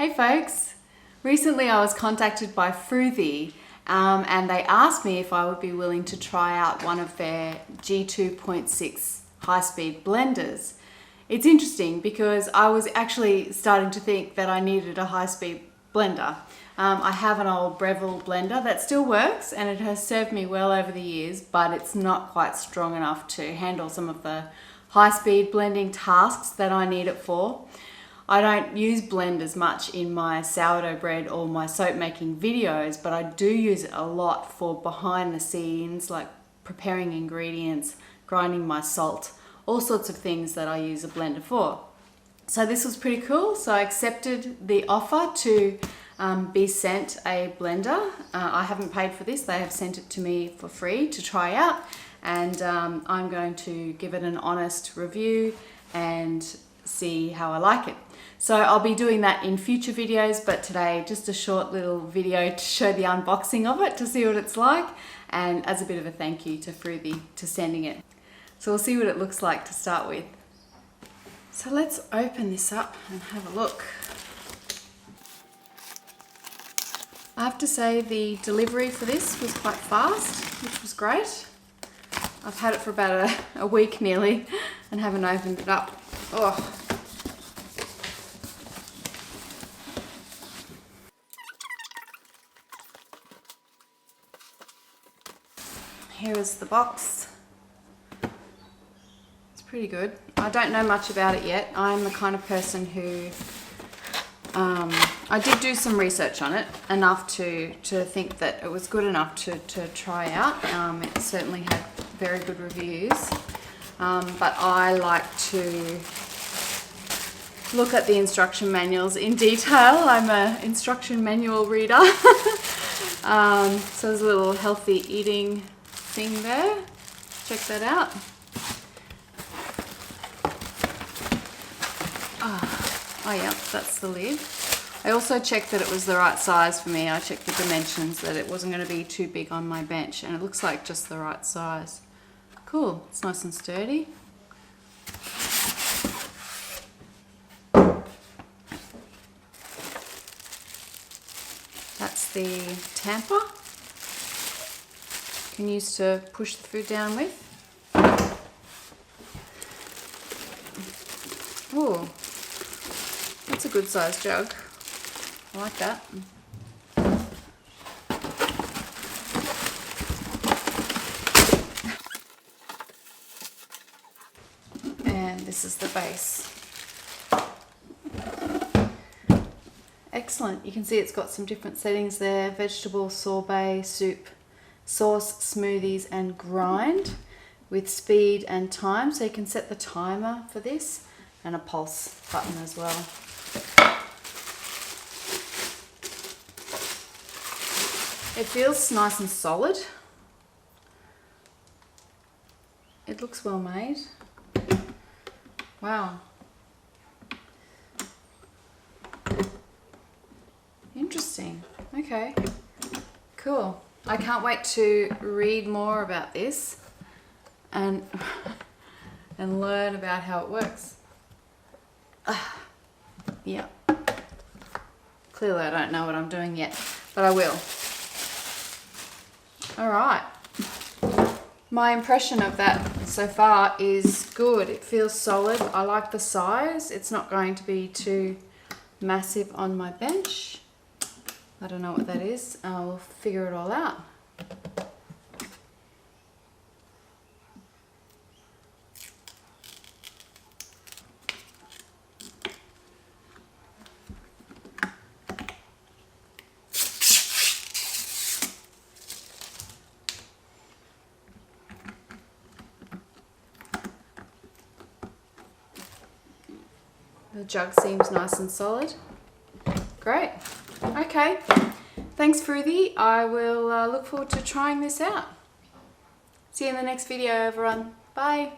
Hey folks! Recently I was contacted by Froothie and they asked me if I would be willing to try out one of their G2.6 high-speed blenders. It's interesting because I was actually starting to think that I needed a high-speed blender. I have an old Breville blender that still works and it has served me well over the years, but it's not quite strong enough to handle some of the high-speed blending tasks that I need it for. I don't use blenders much in my sourdough bread or my soap making videos, but I do use it a lot for behind the scenes, like preparing ingredients, grinding my salt, all sorts of things that I use a blender for. So this was pretty cool, so I accepted the offer to be sent a blender. I haven't paid for this, they have sent it to me for free to try out, and I'm going to give it an honest review and see how I like it. So I'll be doing that in future videos, but today just a short little video to show the unboxing of it, to see what it's like, and as a bit of a thank you to Froothie to sending it. So we'll see what it looks like to start with. So let's open this up and have a look. I have to say the delivery for this was quite fast, which was great. I've had it for about a week nearly and haven't opened it up. Oh. Here is the box. It's pretty good. I don't know much about it yet. I'm the kind of person who, I did do some research on it, enough to think that it was good enough to try out. It certainly had very good reviews, but I like to look at the instruction manuals in detail. I'm an instruction manual reader. So there's a little healthy eating thing there. Check that out. Oh yeah, that's the lid. I also checked that it was the right size for me. I checked the dimensions, that it wasn't going to be too big on my bench, and it looks like just the right size. Cool, it's nice and sturdy. That's the tamper. You can use to push the food down with. Ooh, that's a good sized jug. I like that. And this is the base. Excellent. You can see it's got some different settings there: vegetable, sorbet, soup, sauce, smoothies, and grind, with speed and time. So you can set the timer for this, and a pulse button as well. It feels nice and solid. It looks well made. Wow. Interesting. Okay. Cool. I can't wait to read more about this and learn about how it works. Yeah. Clearly I don't know what I'm doing yet, but I will. Alright. My impression of that so far is good. It feels solid. I like the size. It's not going to be too massive on my bench. I don't know what that is. I'll figure it all out. The jug seems nice and solid. Great. Okay. Thanks, Froothie. I will look forward to trying this out. See you in the next video, everyone. Bye.